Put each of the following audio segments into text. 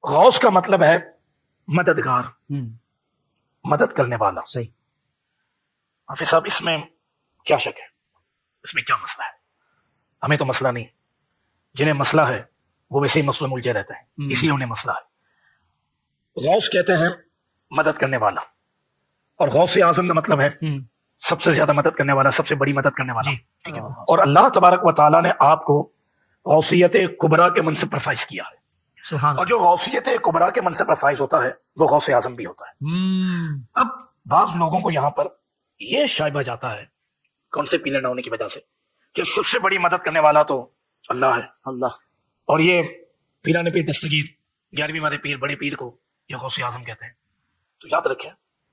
غوث کا مطلب ہے مددگار، مدد کرنے والا. صحیح. حافظ صاحب اس میں کیا شک ہے؟ اس میں کیا مسئلہ ہے؟ ہمیں تو مسئلہ نہیں، جنہیں مسئلہ ہے وہ ویسے ہی مسئلہ ملجھے رہتا ہے، اسی لیے انہیں مسئلہ ہے. غوث کہتے ہیں مدد کرنے والا، اور غوث اعظم کا مطلب ہے سب سے زیادہ مدد کرنے والا، سب سے بڑی مدد کرنے والا. ٹھیک ہے. اور اللہ تبارک و تعالیٰ نے آپ کو غوثیت کبریٰ کے منصب پر فائز کیا ہے. اور جو غوثیت کبریٰ کے منصب پر فائز ہوتا ہے وہ غوث اعظم بھی ہوتا ہے. اب بعض لوگوں کو یہاں پر یہ شائبہ جاتا ہے کون سے پیلر نہ ہونے کی وجہ سے کہ سب سے بڑی مدد کرنے والا تو اللہ ہے، اللہ. اور یہ پیران پیر دستگیر 11ویں والے پیر بڑے پیر کو یہ غوث اعظم کہتے ہیں. تو یاد رکھیں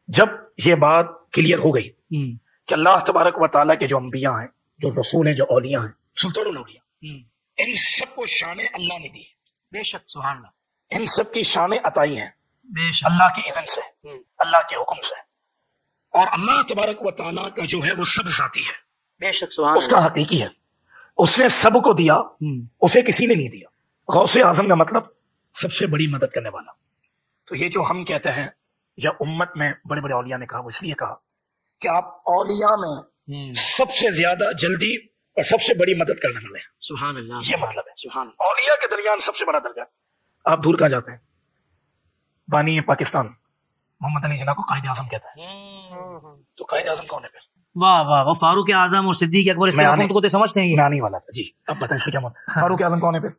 جب یہ بات کلیئر ہو گئی کہ اللہ تبارک و تعالیٰ کے جو انبیاء ہیں، جو رسول ہیں، جو اولیاء ہیں، سلطان الاولیاء، ان سب کو شان اللہ نے دی. بے شک. سبحان اللہ. ان سب کی شان عطائی ہیں بے شک. اللہ کی اذن سے، اللہ کے حکم سے. اور اللہ تبارک و تعالیٰ کا جو ہے وہ سب ذاتی ہے، بے شک. سبحان اس کا حقیقی ہے. اس نے سب کو دیا، اسے کسی نے نہیں دیا. غوث اعظم کا مطلب سب سے بڑی مدد کرنے والا. تو یہ جو ہم کہتے ہیں یا امت میں بڑے بڑے اولیاء نے کہا، وہ اس لیے کہا کہ آپ اولیاء میں سب سے زیادہ جلدی اور سب سے بڑی مدد کرنے والے ہیں. سبحان اللہ. یہ مطلب ہے. سبحان اللہ. اولیاء کے درمیان سب سے بڑا درجہ. آپ دور کہاں جاتے ہیں؟ بانی پاکستان محمد علی جناح کو قائد اعظم کہتا ہے. تو قائد اعظم کون ہے پھر؟ واہ واہ واہ. فاروق اعظم اور صدیق اکبر اس کے حکم کو تو سمجھتے ہیں. میں آنے والا تھا. جی اب بتائیں اس سے کیا مطلب؟ فاروق اعظم کون ہے پھر؟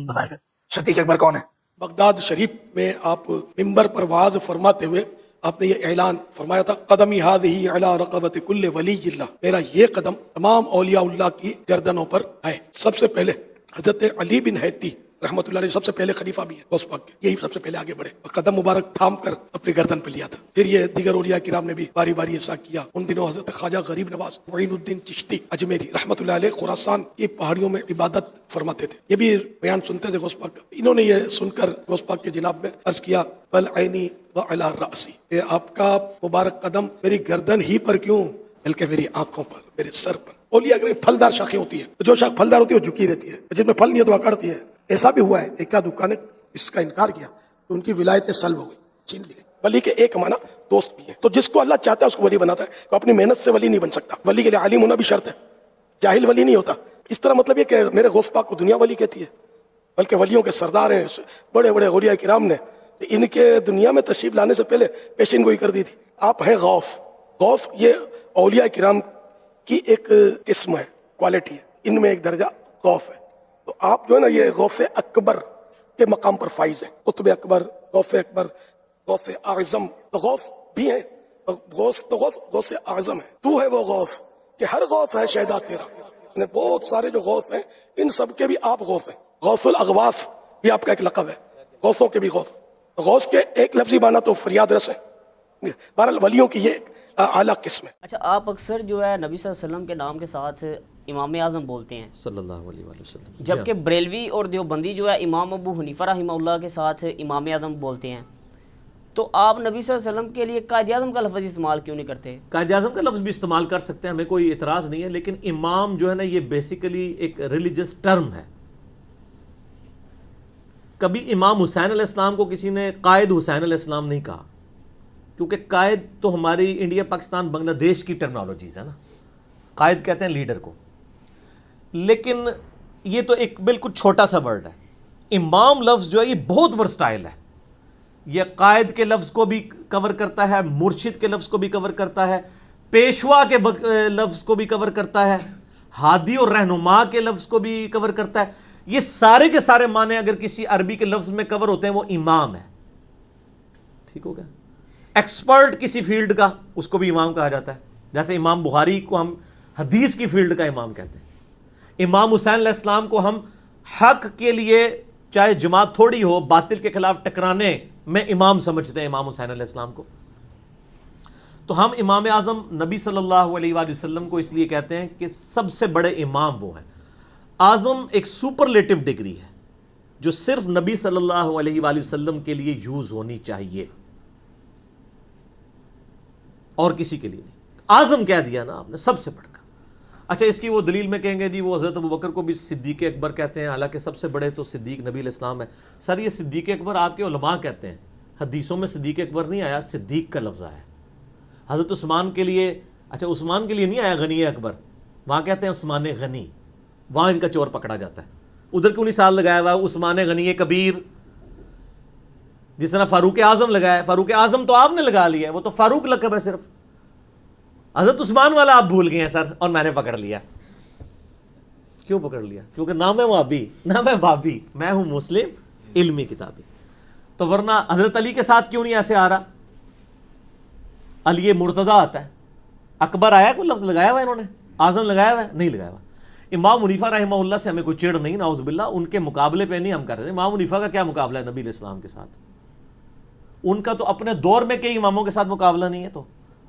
بتائیں پھر. صدیق اکبر کون ہے؟ بغداد شریف میں آپ ممبر پر واعظ فرماتے ہوئے آپ نے یہ اعلان فرمایا تھا، قدمی ہذہ علی رقبۃ کل ولی اللہ، میرا یہ قدم تمام اولیاء اللہ کی گردنوں پر ہے. سب سے پہلے حضرت علی بن حیتی رحمۃ اللہ علیہ سب سے پہلے خلیفہ بھی ہے غوث پاک کے، یہی سب سے پہلے آگے بڑھے اور قدم مبارک تھام کر اپنی گردن پہ لیا تھا. پھر یہ دیگر اولیاء کرام نے بھی باری باری ایسا کیا. ان دنوں حضرت خواجہ غریب نواز معین الدین چشتی اجمیری رحمۃ اللہ علیہ خراسان کی پہاڑیوں میں عبادت فرماتے تھے. یہ بھی بیان سنتے تھے غوث پاک کا. انہوں نے یہ سن کر غوث پاک کے جناب میں عرض کیا، بل عینی وعلی رأسی، کہ آپ کا مبارک قدم میری گردن ہی پر کیوں بلکہ میری آنکھوں پر، میرے سر پر. اولیاء کی پھلدار شاخیں ہوتی ہیں، جو شاخ پھلدار ہوتی ہے وہ جھکی رہتی ہے، جن میں پھل نہیں ہے تو اکڑتی ہے. ایسا بھی ہوا ہے ایک دکان نے اس کا انکار کیا تو ان کی ولایت سلب ہو گئی، چھین لی گئی. ولی کے ایک معنی دوست بھی ہے. تو جس کو اللہ چاہتا ہے اس کو ولی بناتا ہے. تو اپنی محنت سے ولی نہیں بن سکتا. ولی کے لیے عالم ہونا بھی شرط ہے، جاہل ولی نہیں ہوتا. اس طرح مطلب یہ کہ میرے غوث پاک کو دنیا ولی کہتی ہے، بلکہ ولیوں کے سردار ہیں بڑے بڑے اولیاء کرام نے ان کے دنیا میں تشریف لانے سے پہلے پیشین گوئی کر دی تھی. آپ ہیں غوث. غوث یہ اولیاء کرام کی ایک قسم ہے، کوالٹی ہے. ان میں ایک درجہ غوث ہے. تو آپ جو ہے نا یہ غوث اکبر کے مقام پر فائز ہیں. قطب اکبر، غوث اکبر، غوث اعظم. تو غوث بھی ہیں، غوث اعظم ہے. تو ہے وہ غوث کہ ہر غوث ہے شہدا تیرا. بہت سارے جو غوث ہیں ان سب کے بھی آپ غوث ہیں. غوث الاغواث بھی آپ کا ایک لقب ہے، غوثوں کے بھی غوث. غوث کے ایک لفظی معنی تو فریاد رس ہے. بہرحال ولیوں کی یہ اعلیٰ قسم ہے. اچھا، آپ اکثر جو ہے نبی صلی اللہ علیہ وسلم کے نام کے ساتھ امام اعظم بولتے ہیں صلی اللہ علیہ وآلہ وسلم، جبکہ بریلوی اور دیوبندی جو ہے امام ابو حنیفہ رحمہ اللہ کے ساتھ امام اعظم بولتے ہیں. تو آپ نبی صلی اللہ علیہ وسلم کے لیے قائد اعظم کا لفظ استعمال کیوں نہیں کرتے؟ قائد اعظم کا لفظ بھی استعمال کر سکتے ہیں، ہمیں کوئی اعتراض نہیں ہے، لیکن امام جو ہے نا یہ بیسیکلی ایک ریلیجس ٹرم ہے. کبھی امام حسین علیہ السلام کو کسی نے قائد حسین علیہ السلام نہیں کہا، کیونکہ قائد تو ہماری انڈیا پاکستان بنگلہ دیش کی ٹرمنالوجیز ہے نا. قائد کہتے ہیں لیڈر کو، لیکن یہ تو ایک بالکل چھوٹا سا ورڈ ہے. امام لفظ جو ہے یہ بہت ورسٹائل ہے. یہ قائد کے لفظ کو بھی کور کرتا ہے، مرشد کے لفظ کو بھی کور کرتا ہے، پیشوا کے لفظ کو بھی کور کرتا ہے، ہادی اور رہنما کے لفظ کو بھی کور کرتا ہے. یہ سارے کے سارے معنی اگر کسی عربی کے لفظ میں کور ہوتے ہیں وہ امام ہے. ٹھیک ہو گیا؟ ایکسپرٹ کسی فیلڈ کا اس کو بھی امام کہا جاتا ہے. جیسے امام بخاری کو ہم حدیث کی فیلڈ کا امام کہتے ہیں. امام حسین علیہ السلام کو ہم حق کے لیے چاہے جماعت تھوڑی ہو باطل کے خلاف ٹکرانے میں امام سمجھتے ہیں امام حسین علیہ السلام کو. تو ہم امام اعظم نبی صلی اللہ علیہ وآلہ وسلم کو اس لیے کہتے ہیں کہ سب سے بڑے امام وہ ہیں. اعظم ایک سپرلیٹو ڈگری ہے جو صرف نبی صلی اللہ علیہ وآلہ وسلم کے لیے یوز ہونی چاہیے اور کسی کے لیے نہیں. اعظم کہہ دیا نا آپ نے، سب سے بڑھ کر. اچھا اس کی وہ دلیل میں کہیں گے جی وہ حضرت ابوبکر کو بھی صدیق اکبر کہتے ہیں، حالانکہ سب سے بڑے تو صدیق نبی علیہ السلام ہے. سر یہ صدیق اکبر آپ کے علماء کہتے ہیں، حدیثوں میں صدیق اکبر نہیں آیا، صدیق کا لفظ آیا. حضرت عثمان کے لیے، اچھا عثمان کے لیے نہیں آیا غنی اکبر، وہاں کہتے ہیں عثمان غنی، وہاں ان کا چور پکڑا جاتا ہے. ادھر کیوں نہیں سال لگایا ہوا عثمان غنی کبیر، جس طرح فاروق اعظم لگایا ہے. فاروق اعظم تو آپ نے لگا لیا ہے، وہ تو فاروق لقب ہے صرف. حضرت عثمان والا آپ بھول گئے ہیں سر، اور میں نے پکڑ لیا. کیوں پکڑ لیا؟ کیونکہ نہ میں وہابی نہ میں بابی، میں ہوں مسلم علمی کتابی. تو ورنہ حضرت علی کے ساتھ کیوں نہیں ایسے آ رہا؟ علی مرتضی آتا ہے. اکبر آیا کوئی لفظ لگایا ہوا انہوں نے؟ اعظم لگایا ہوا ہے؟ نہیں لگایا ہوا. امام حنیفہ رحمہ اللہ سے ہمیں کوئی چڑ نہیں، نعوذ باللہ، ان کے مقابلے پہ نہیں ہم کر رہے. امام حنیفہ کا کیا مقابلہ ہے نبی علیہ السلام کے ساتھ؟ ان کا تو اپنے دور میں کئی اماموں کے ساتھ مقابلہ نہیں ہے، تو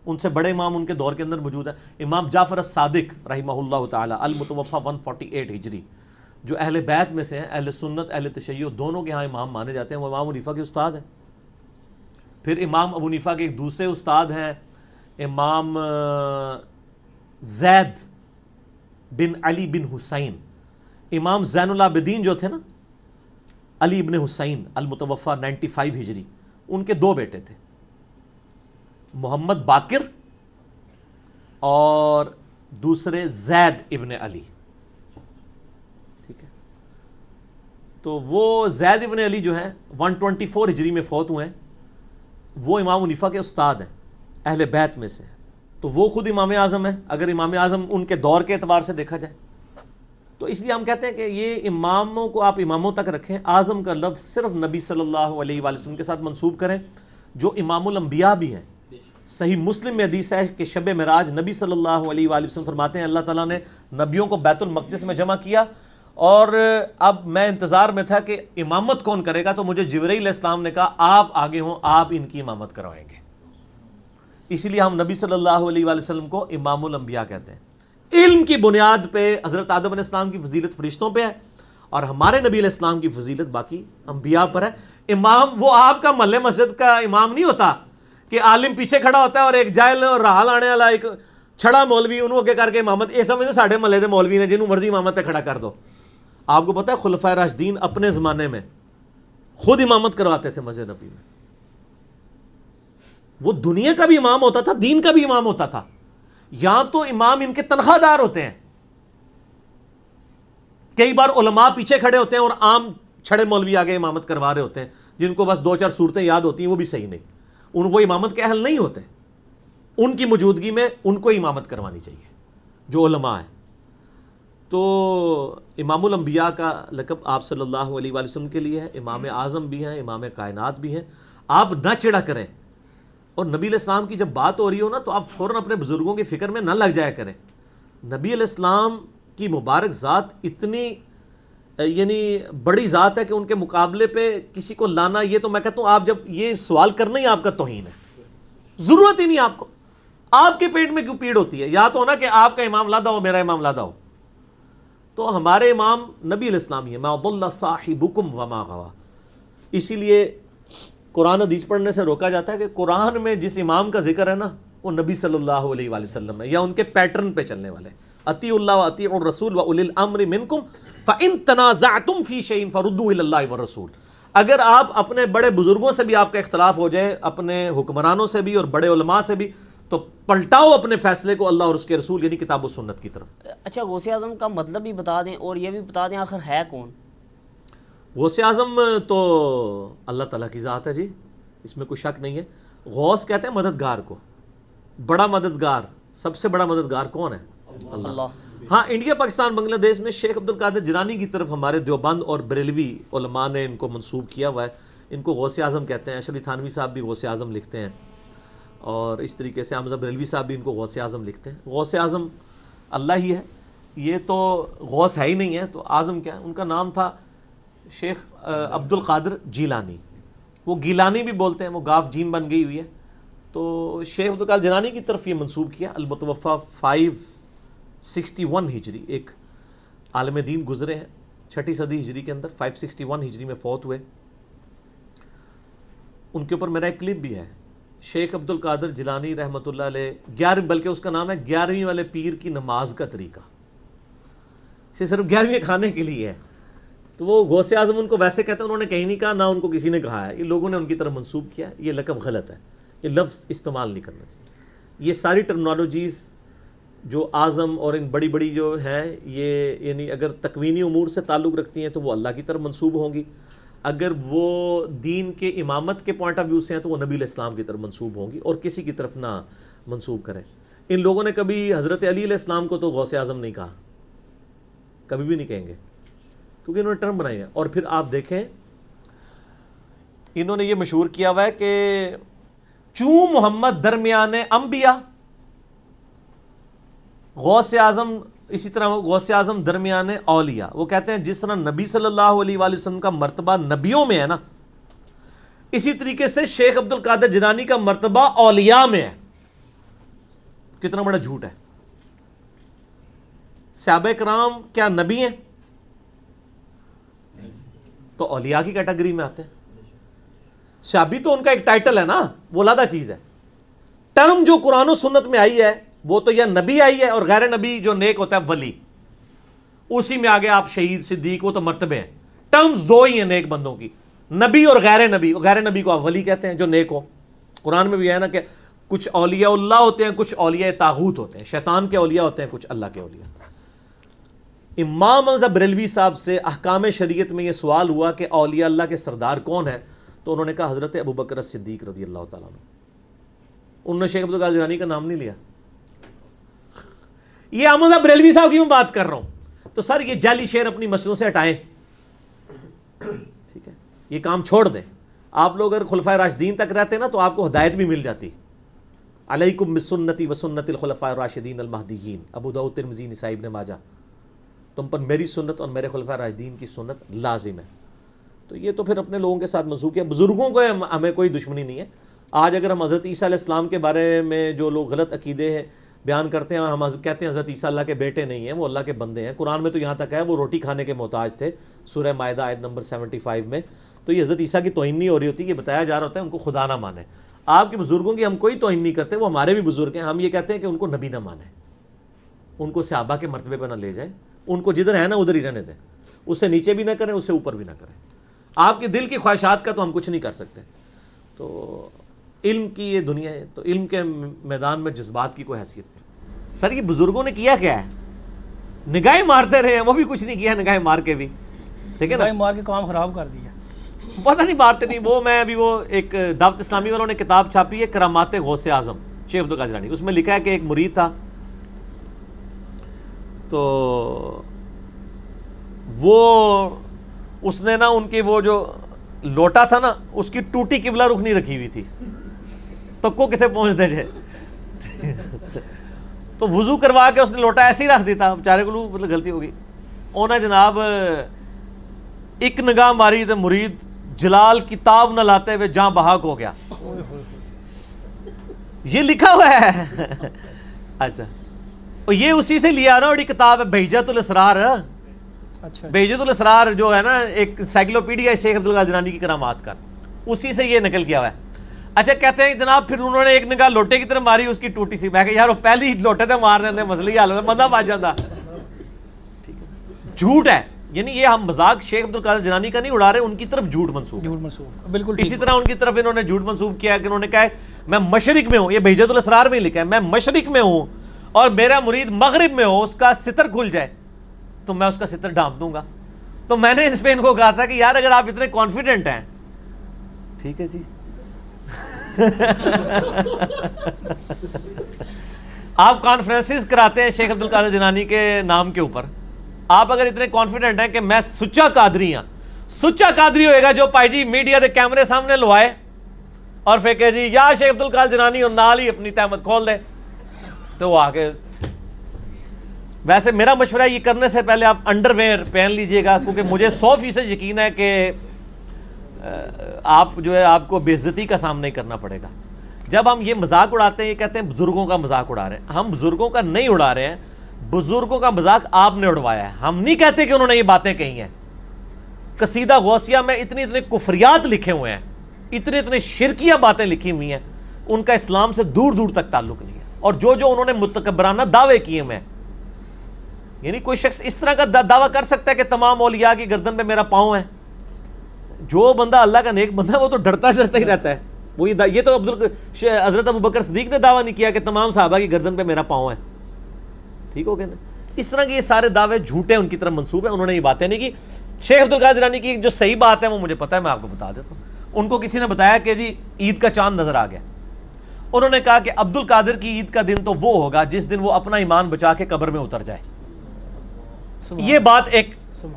ان سے بڑے امام ان کے دور کے اندر موجود ہیں. امام جعفر الصادق رحمہ اللہ تعالی المتوفی 148 ہجری، جو اہل بیت میں سے ہیں، اہل سنت اہل تشیع دونوں کے ہاں امام مانے جاتے ہیں، وہ امام حنیفہ کے استاد ہیں. پھر امام ابو حنیفہ کے ایک دوسرے استاد ہیں امام زید بن علی بن حسین. امام زین العابدین جو تھے نا، علی ابن حسین المتوفی 95 ہجری، ان کے دو بیٹے تھے، محمد باقر اور دوسرے زید ابن علی. ٹھیک ہے، تو وہ زید ابن علی جو ہیں 124 ہجری میں فوت ہوئے ہیں، وہ امام حنیفہ کے استاد ہیں، اہل بیت میں سے. تو وہ خود امام اعظم ہیں اگر امام اعظم ان کے دور کے اعتبار سے دیکھا جائے. تو اس لیے ہم کہتے ہیں کہ یہ اماموں کو آپ اماموں تک رکھیں، اعظم کا لفظ صرف نبی صلی اللہ علیہ وآلہ وسلم کے ساتھ منسوب کریں، جو امام الانبیاء بھی ہیں. صحیح مسلم میں حدیث ہے کہ شب معراج نبی صلی اللہ علیہ وآلہ وسلم فرماتے ہیں اللہ تعالیٰ نے نبیوں کو بیت المقدس میں جمع کیا، اور اب میں انتظار میں تھا کہ امامت کون کرے گا، تو مجھے جبرائیل علیہ السلام نے کہا آپ آگے ہوں، آپ ان کی امامت کروائیں گے. اسی لیے ہم نبی صلی اللہ علیہ وآلہ وسلم کو امام الانبیاء کہتے ہیں. علم کی بنیاد پہ حضرت آدم علیہ السلام کی فضیلت فرشتوں پہ ہے، اور ہمارے نبی علیہ السلام کی فضیلت باقی انبیاء پر ہے. امام وہ آپ کا محلے مسجد کا امام نہیں ہوتا کہ عالم پیچھے کھڑا ہوتا ہے اور ایک جاہل اور راہ لانے والا ایک چھڑا مولوی انہوں کے کر کے امامت. یہ سمجھتے ساڑھے محلے دے مولوی نے جنہوں مرضی امامت کھڑا کر دو. آپ کو پتہ ہے خلفائے راشدین اپنے زمانے میں خود امامت کرواتے تھے مسجد نبوی میں. وہ دنیا کا بھی امام ہوتا تھا، دین کا بھی امام ہوتا تھا. یہاں تو امام ان کے تنخواہ دار ہوتے ہیں. کئی بار علماء پیچھے کھڑے ہوتے ہیں اور عام چھڑے مولوی آگے امامت کروا رہے ہوتے ہیں، جن کو بس 2-4 صورتیں یاد ہوتی ہیں، وہ بھی صحیح نہیں. وہ امامت کے اہل نہیں ہوتے. ان کی موجودگی میں ان کو امامت کروانی چاہیے جو علماء ہیں. تو امام الانبیاء کا لقب آپ صلی اللہ علیہ وآلہ وسلم کے لیے ہے. امام اعظم بھی ہیں، امام کائنات بھی ہیں. آپ نہ چڑھا کریں، اور نبی علیہ السلام کی جب بات ہو رہی ہو نا تو آپ فوراً اپنے بزرگوں کی فکر میں نہ لگ جایا کریں. نبی علیہ السلام کی مبارک ذات اتنی یعنی بڑی ذات ہے کہ ان کے مقابلے پہ کسی کو لانا، یہ تو میں کہتا ہوں آپ جب یہ سوال کرنا ہی آپ کا توہین ہے. ضرورت ہی نہیں آپ کو. آپ کے پیٹ میں کیوں پیڑ ہوتی ہے؟ یا تو ہونا کہ آپ کا امام لادا ہو، میرا امام لادا ہو. تو ہمارے امام نبی علیہ السلام ہی ہے. ما ضل صاحبکم وما غوا. اسی لیے قرآن حدیث پڑھنے سے روکا جاتا ہے کہ قرآن میں جس امام کا ذکر ہے نا وہ نبی صلی اللہ علیہ وآلہ وسلم ہے، یا ان کے پیٹرن پہ چلنے والے. اطیعوا اللہ واطیعوا الرسول واولی الامر منکم فان تنازعتم فی شیء فردوه الی اللہ والرسول. اگر آپ اپنے بڑے بزرگوں سے بھی آپ کا اختلاف ہو جائے، اپنے حکمرانوں سے بھی اور بڑے علماء سے بھی، تو پلٹاؤ اپنے فیصلے کو اللہ اور اس کے رسول یعنی کتاب و سنت کی طرف. اچھا غوث اعظم کا مطلب بھی بتا دیں، اور یہ بھی بتا دیں آخر ہے کون؟ غوث اعظم تو اللہ تعالیٰ کی ذات ہے جی، اس میں کوئی شک نہیں ہے. غوث کہتے ہیں مددگار کو. بڑا مددگار، سب سے بڑا مددگار کون ہے؟ اللہ. ہاں انڈیا پاکستان بنگلہ دیش میں شیخ عبد القادر جیلانی کی طرف ہمارے دیوبند اور بریلوی علماء نے ان کو منسوب کیا ہوا ہے. ان کو غوث اعظم کہتے ہیں. اشرف علی تھانوی صاحب بھی غوث اعظم لکھتے ہیں، اور اس طریقے سے حمزہ بریلوی صاحب بھی ان کو غوث اعظم لکھتے ہیں. غوث اعظم اللہ ہی ہے، یہ تو غوث ہے ہی نہیں ہے، تو اعظم کیا ہے؟ ان کا نام تھا شیخ عبد القادر جیلانی. وہ گیلانی بھی بولتے ہیں، وہ گاف جیم بن گئی ہوئی ہے. تو شیخ عبد القادر جیلانی کی طرف یہ منسوب کیا. المتوفی 561 ہجری، ایک عالم دین گزرے ہیں 6ٹھی صدی ہجری کے اندر، 561 ہجری میں فوت ہوئے. ان کے اوپر میرا ایک کلپ بھی ہے. شیخ عبد القادر جیلانی رحمۃ اللہ علیہ 11 بلکہ اس کا نام ہے 11ویں والے پیر کی نماز کا طریقہ، اسے صرف 11ویں کھانے کے لیے ہے. تو وہ غوث اعظم ان کو ویسے کہتے ہیں، انہوں نے کہیں نہیں کہا، نہ ان کو کسی نے کہا ہے، یہ لوگوں نے ان کی طرف منسوب کیا. یہ لقب غلط ہے، یہ لفظ استعمال نہیں کرنا چاہیے. یہ ساری ٹرمنالوجیز جو اعظم اور ان بڑی بڑی جو ہیں، یہ یعنی اگر تکوینی امور سے تعلق رکھتی ہیں تو وہ اللہ کی طرف منسوب ہوں گی، اگر وہ دین کے امامت کے پوائنٹ آف ویو سے ہیں تو وہ نبی علیہ السلام کی طرف منسوب ہوں گی، اور کسی کی طرف نہ منسوب کریں. ان لوگوں نے کبھی حضرت علی علیہ السلام کو تو غوث اعظم نہیں کہا، کبھی بھی نہیں کہیں گے، کیونکہ انہوں نے ٹرم بنائی ہے. اور پھر آپ دیکھیں انہوں نے یہ مشہور کیا ہوا ہے کہ چوں محمد درمیان انبیاء، غوث اعظم اسی طرح غوث اعظم درمیان اولیاء. وہ کہتے ہیں جس طرح نبی صلی اللہ علیہ وآلہ وسلم کا مرتبہ نبیوں میں ہے نا، اسی طریقے سے شیخ عبد القادر جیلانی کا مرتبہ اولیاء میں ہے. کتنا بڑا جھوٹ ہے. صحابہ کرام کیا نبی ہیں؟ تو اولیاء کی کیٹیگری میں آتے ہیں. صحابی تو ان کا ایک ٹائٹل ہے نا، وہ علیحدہ چیز ہے. ٹرم جو قرآن و سنت میں آئی ہے وہ تو یا نبی آئی ہے، اور غیر نبی جو نیک ہوتا ہے ولی، اسی میں آگے آپ شہید صدیق، وہ تو مرتبے ہیں. ٹرمز دو ہی ہیں نیک بندوں کی، نبی اور غیر نبی. غیر نبی کو آپ ولی کہتے ہیں جو نیک ہو. قرآن میں بھی ہے نا کہ کچھ اولیاء اللہ ہوتے ہیں، کچھ اولیاء طاغوت ہوتے ہیں، شیطان کے اولیاء ہوتے ہیں، کچھ اللہ کے اولیاء. امام اعظم بریلوی صاحب سے احکام شریعت میں یہ سوال ہوا کہ اولیاء اللہ کے سردار کون ہے، تو انہوں نے کہا حضرت ابوبکر صدیق رضی اللہ تعالیٰ عنہ. انہوں نے شیخ عبد القادر جیلانی کا نام نہیں لیا. یہ احمد صاحب بریلوی صاحب کی میں بات کر رہا ہوں. تو سر یہ جعلی شعر اپنی مسجدوں سے ہٹائیں، ٹھیک ہے، یہ کام چھوڑ دیں. آپ لوگ اگر خلفائے راشدین تک رہتے نا تو آپ کو ہدایت بھی مل جاتی. علیکم بسنتی وسنت الخلفاء الراشدین المہدیین، ابو داؤد ترمذی نسائی ابن ماجہ. تم پر میری سنت اور میرے خلفائے راشدین کی سنت لازم ہے. تو یہ تو پھر اپنے لوگوں کے ساتھ منسوخ کیا. بزرگوں کو ہمیں کوئی دشمنی نہیں ہے. آج اگر ہم حضرت عیسیٰ علیہ السلام کے بارے میں جو لوگ غلط عقیدے ہیں بیان کرتے ہیں، اور ہم کہتے ہیں حضرت عیسیٰ اللہ کے بیٹے نہیں ہیں، وہ اللہ کے بندے ہیں. قرآن میں تو یہاں تک ہے وہ روٹی کھانے کے محتاج تھے، سورہ مائدہ آیت نمبر 75 میں. تو یہ حضرت عیسیٰ کی توہین نہیں ہو رہی ہوتی، یہ بتایا جا رہا ہوتا ہے ان کو خدا نہ مانے. آپ کے بزرگوں کی ہم کوئی توہین نہیں کرتے، وہ ہمارے بھی بزرگ ہیں. ہم یہ کہتے ہیں کہ ان کو نبی نہ مانیں، ان کو صحابہ کے مرتبے پہ نہ لے جائیں، ان کو جدھر ہے نا ادھر ہی رہنے دیں. اس سے نیچے بھی نہ کریں، اس سے اوپر بھی نہ کریں. آپ کے دل کی خواہشات کا تو ہم کچھ نہیں کر سکتے. تو علم کی یہ دنیا ہے، تو علم کے میدان میں جذبات کی کوئی حیثیت نہیں. سر یہ بزرگوں نے کیا کیا ہے؟ نگاہیں مارتے رہے ہیں، وہ بھی کچھ نہیں کیا نگاہیں مار کے بھی، ٹھیک ہے نا. مار کے کام خراب کر دیا. پتہ نہیں مارتے نہیں. وہ میں ابھی وہ ایک دعوت اسلامی والوں نے کتاب چھاپی ہے کرامات غوث اعظم شیخ عبد القادر جیلانی. اس میں لکھا ہے کہ ایک مرید تھا، تو وہ اس نے نا ان کی وہ جو لوٹا تھا نا اس کی ٹوٹی قبلہ رخ نہیں رکھی ہوئی تھی، تو کو کتنے پہنچ دے جائے. تو وضو کروا کے اس نے لوٹا ایسے ہی رکھ دیتا. بیچارے کو مطلب غلطی ہوگی. انہیں جناب ایک نگاہ ماری تو مرید جلال کتاب نہ لاتے ہوئے جہاں بحق ہو گیا. یہ لکھا ہوا ہے. اچھا یہ اسی سے لیا نا. اور یہ کتاب ہے بہجت الاسرار. بہجت الاسرار جو ہے نا ایک انسائکلوپیڈیا ہے شیخ عبد القادر جیلانی کی کرامات کا، اسی سے یہ نقل کیا ہوا ہے. اچھا کہتے ہیں جناب پھر انہوں نے ایک نگاہ لوٹے کی طرف ماری، اس کی ٹوٹی سی. میں کہ یار وہ پہلی لوٹے تھے مار دیتے مسئلہ ہی حل ہوتا، بندہ بچ جاتا. جھوٹ ہے. یعنی یہ ہم مذاق شیخ عبد القادر جیلانی کا نہیں اڑا رہے، ان کی طرف جھوٹ منسوب بالکل. اسی طرح ان کی طرف انہوں نے جھوٹ منسوب کیا کہ انہوں نے کہا ہے میں مشرق میں ہوں. یہ بہجت الاسرار میں لکھا ہے میں مشرق میں ہوں اور میرا مرید مغرب میں ہو، اس کا ستر کھل جائے تو میں اس کا ستر ڈھانپ دوں گا. تو میں نے اس پہ ان کو کہا تھا کہ یار اگر آپ اتنے کانفیڈنٹ ہیں، ٹھیک ہے جی آپ کانفرنسز کراتے ہیں شیخ عبد القادر جیلانی کے نام کے اوپر. آپ اگر اتنے کانفیڈنٹ ہیں کہ میں سچا قادری ہوں، سچا قادری ہوئے گا جو پائی جی میڈیا دے کیمرے سامنے لوائے اور پھر کہ جی یا شیخ عبد القادر جیلانی اور نال ہی اپنی تہمت کھول دے، تو وہ آگے. ویسے میرا مشورہ یہ کرنے سے پہلے آپ انڈر ویئر پہن لیجئے گا، کیونکہ مجھے 100% یقین ہے کہ آپ جو ہے آپ کو بے عزتی کا سامنا کرنا پڑے گا. جب ہم یہ مذاق اڑاتے ہیں، یہ کہتے ہیں بزرگوں کا مذاق اڑا رہے ہیں. ہم بزرگوں کا نہیں اڑا رہے ہیں، بزرگوں کا مذاق آپ نے اڑوایا ہے. ہم نہیں کہتے کہ انہوں نے یہ باتیں کہی ہیں. قصیدہ غوثیہ میں اتنے کفریات لکھے ہوئے ہیں، اتنے شرکیہ باتیں لکھی ہوئی ہیں ان کا اسلام سے دور دور تک تعلق نہیں ہے. اور جو انہوں نے متکبرانہ دعوے کیے میں، یعنی کوئی شخص اس طرح کا دعویٰ کر سکتا ہے کہ تمام اولیاء کی گردن پہ میرا پاؤں ہے؟ جو بندہ اللہ کا نیک بندہ ہے وہ تو ڈرتا ہی رہتا ہے. وہ یہ تو حضرت ابوبکر صدیق نے دعویٰ نہیں کیا کہ تمام صحابہ کی گردن پہ میرا پاؤں ہے. ٹھیک ہو گیا نا؟ اس طرح کے یہ سارے دعوے جھوٹے ان کی طرف منسوب ہیں. انہوں نے یہ باتیں نہیں کی. شیخ عبد القادر جیلانی کی جو صحیح بات ہے وہ مجھے پتہ ہے، میں آپ کو بتا دیتا ہوں. ان کو کسی نے بتایا کہ جی عید کا چاند نظر آ گیا. انہوں نے کہا کہ عبد القادر کی عید کا دن تو وہ ہوگا جس دن وہ اپنا ایمان بچا کے قبر میں اتر جائے. یہ بات ایک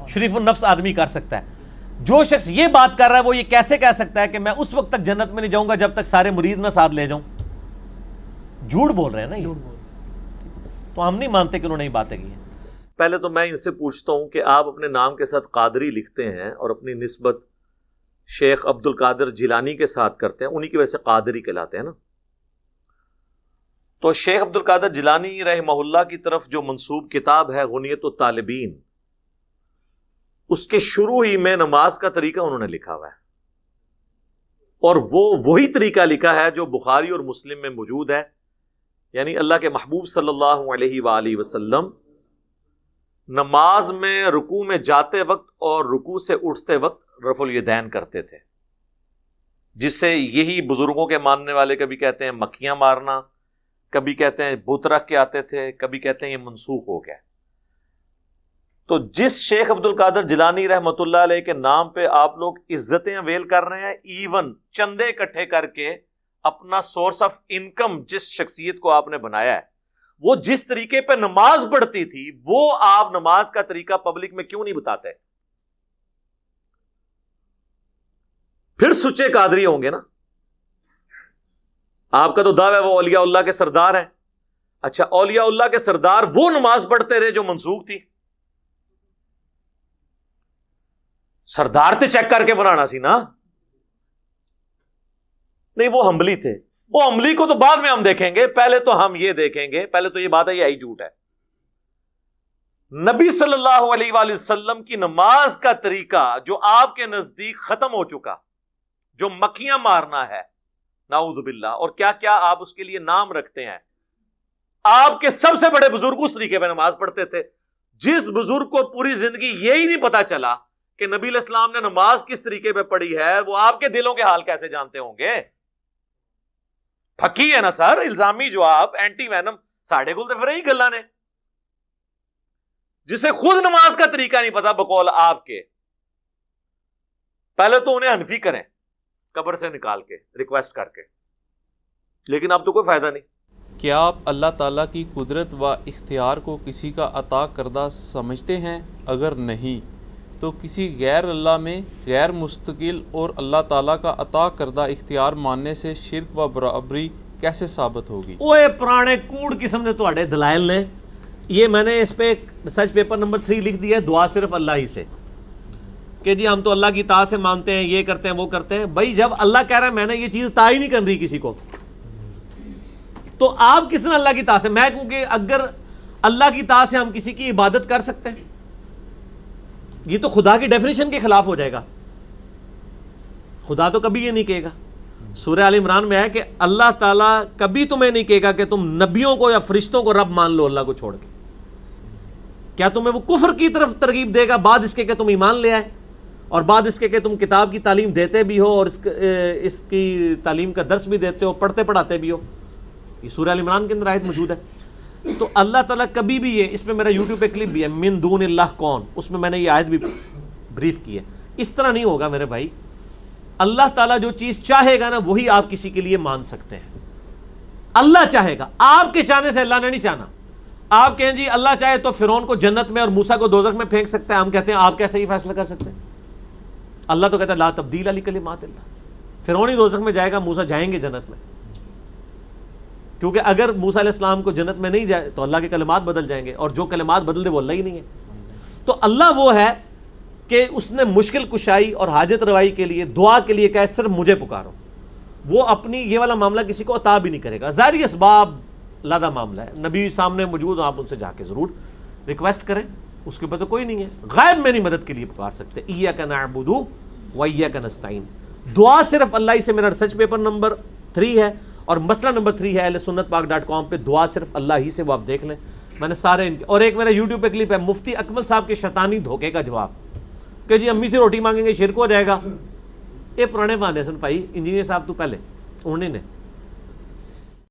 شریف النفس آدمی کر سکتا ہے. جو شخص یہ بات کر رہا ہے وہ یہ کیسے کہہ سکتا ہے کہ میں اس وقت تک جنت میں نہیں جاؤں گا جب تک سارے مرید نہ ساتھ لے جاؤں؟ جھوٹ بول رہے ہیں نا یہ. تو ہم نہیں مانتے کہ انہوں نے یہ باتیں کی ہیں. پہلے تو میں ان سے پوچھتا ہوں کہ آپ اپنے نام کے ساتھ قادری لکھتے ہیں اور اپنی نسبت شیخ عبد القادر جیلانی کے ساتھ کرتے ہیں، انہی کی وجہ سے قادری کہلاتے ہیں نا. تو شیخ عبد القادر جیلانی رحمہ اللہ کی طرف جو منسوب کتاب ہے غنیت الطالبین، اس کے شروع ہی میں نماز کا طریقہ انہوں نے لکھا ہوا ہے. اور وہ وہی طریقہ لکھا ہے جو بخاری اور مسلم میں موجود ہے. یعنی اللہ کے محبوب صلی اللہ علیہ وآلہ وسلم نماز میں رکوع میں جاتے وقت اور رکوع سے اٹھتے وقت رفع الیدین کرتے تھے، جس سے یہی بزرگوں کے ماننے والے کبھی کہتے ہیں مکھیاں مارنا، کبھی کہتے ہیں بت رکھ کے آتے تھے، کبھی کہتے ہیں یہ منسوخ ہو گیا. تو جس شیخ عبد القادر جیلانی رحمۃ اللہ علیہ کے نام پہ آپ لوگ عزتیں اویل کر رہے ہیں، ایون چندے اکٹھے کر کے اپنا سورس آف انکم جس شخصیت کو آپ نے بنایا ہے، وہ جس طریقے پہ نماز پڑھتی تھی وہ آپ نماز کا طریقہ پبلک میں کیوں نہیں بتاتے؟ پھر سچے قادری ہوں گے نا. آپ کا تو دعویٰ ہے وہ اولیاء اللہ کے سردار ہیں. اچھا، اولیاء اللہ کے سردار وہ نماز پڑھتے رہے جو منسوخ تھی؟ سردار تے چیک کر کے بنانا سی نا. نہیں، وہ حنبلی تھے. وہ حنبلی کو تو بعد میں ہم دیکھیں گے، پہلے تو ہم یہ دیکھیں گے. پہلے تو یہ بات ہے یہ جھوٹ ہے. نبی صلی اللہ علیہ وآلہ وسلم کی نماز کا طریقہ جو آپ کے نزدیک ختم ہو چکا، جو مکھیاں مارنا ہے، نعوذ باللہ، اور کیا کیا آپ اس کے لیے نام رکھتے ہیں. آپ کے سب سے بڑے بزرگ اس طریقے پہ نماز پڑھتے تھے. جس بزرگ کو پوری زندگی یہی نہیں پتا چلا کہ نبی علیہ السلام نے نماز کس طریقے پہ پڑھی ہے، وہ آپ کے دلوں کے حال کیسے جانتے ہوں گے؟ پھکی ہے نا سر، الزامی جو آپ اینٹی وینم ساڑھے گل تو پھر یہی گلا نے، جسے خود نماز کا طریقہ نہیں پتا بقول آپ کے. پہلے تو انہیں حنفی کریں قبر سے نکال کے ریکویسٹ کر کے، لیکن اب تو کوئی فائدہ نہیں. کیا آپ اللہ تعالیٰ کی قدرت و اختیار کو کسی کا عطا کردہ سمجھتے ہیں؟ اگر نہیں تو کسی غیر اللہ میں غیر مستقل اور اللہ تعالیٰ کا عطا کردہ اختیار ماننے سے شرک و برابری کیسے ثابت ہوگی؟ اوے پرانے کوڑ قسم دے تواڈے دلائل نے. یہ میں نے اس پہ ریسرچ پیپر نمبر 3 لکھ دیا ہے، دعا صرف اللہ ہی سے، کہ جی ہم تو اللہ کی اطاعت سے مانتے ہیں، یہ کرتے ہیں وہ کرتے ہیں. بھائی جب اللہ کہہ رہا ہے میں نے یہ چیز اطاعت ہی نہیں کر رہی کسی کو، تو آپ کس نے اللہ کی اطاعت سے؟ میں کہوں کہ اگر اللہ کی اطاعت سے ہم کسی کی عبادت کر سکتے ہیں، یہ تو خدا کی ڈیفینیشن کے خلاف ہو جائے گا. خدا تو کبھی یہ نہیں کہے گا. سورہ آل عمران میں ہے کہ اللہ تعالیٰ کبھی تمہیں نہیں کہے گا کہ تم نبیوں کو یا فرشتوں کو رب مان لو اللہ کو چھوڑ کے. کیا تمہیں وہ کفر کی طرف ترغیب دے گا بعد اس کے کہ تم ایمان لے آئے، اور بعد اس کے کہ تم کتاب کی تعلیم دیتے بھی ہو اور اس کی تعلیم کا درس بھی دیتے ہو، پڑھتے پڑھاتے بھی ہو؟ یہ سورہ آل عمران کے اندر آیت موجود ہے. تو اللہ تعالیٰ کبھی بھی اس پہ میرا یوٹیوب پہ کلپ بھی ہے، من دون اللہ کون، اس میں نے یہ آیت بھی بریف کی ہے. اس طرح نہیں ہوگا میرے بھائی. اللہ تعالیٰ جو چیز چاہے گا نا وہی آپ کسی کے لیے مان سکتے ہیں. اللہ چاہے گا، آپ کے چاہنے سے اللہ نے نہیں چاہنا. آپ کہیں جی اللہ چاہے تو فرعون کو جنت میں اور موسیٰ کو دوزخ میں پھینک سکتا ہے، ہم کہتے ہیں آپ کیسے یہ فیصلہ کر سکتے ہیں؟ اللہ تو کہتا ہے لا تبدیل لکلمات اللہ. فرعون ہی دوزخ میں جائے گا، موسیٰ جائیں گے جنت میں، کیونکہ اگر موسیٰ علیہ السلام کو جنت میں نہیں جائے تو اللہ کے کلمات بدل جائیں گے، اور جو کلمات بدل دے وہ اللہ ہی نہیں ہے. تو اللہ وہ ہے کہ اس نے مشکل کشائی اور حاجت روائی کے لیے دعا کے لیے کہا صرف مجھے پکارو. وہ اپنی یہ والا معاملہ کسی کو عطا بھی نہیں کرے گا. ظاہری اسباب لادہ معاملہ ہے، نبی سامنے موجود ہوں، آپ ان سے جا کے ضرور ریکویسٹ کریں، اس کے اوپر تو کوئی نہیں ہے. غائب میری مدد کے لیے پکار سکتے. ایاک نعبد و ایاک نستعین. دعا صرف اللہ ہی سے، میرا ریسرچ پیپر نمبر 3 ہے، اور مسئلہ نمبر 3 ہے اہل سنت پاک .com پہ دعا صرف اللہ ہی سے، وہ آپ دیکھ لیں، میں نے سارے ان کے، اور ایک میرا یوٹیوب پہ کلپ ہے مفتی اکمل صاحب کے شیطانی دھوکے کا جواب کہ جی امی سے روٹی مانگیں گے شرک ہو جائے گا. یہ پرانے بہانے سن بھائی، انجینئر صاحب تو پہلے انہوں نے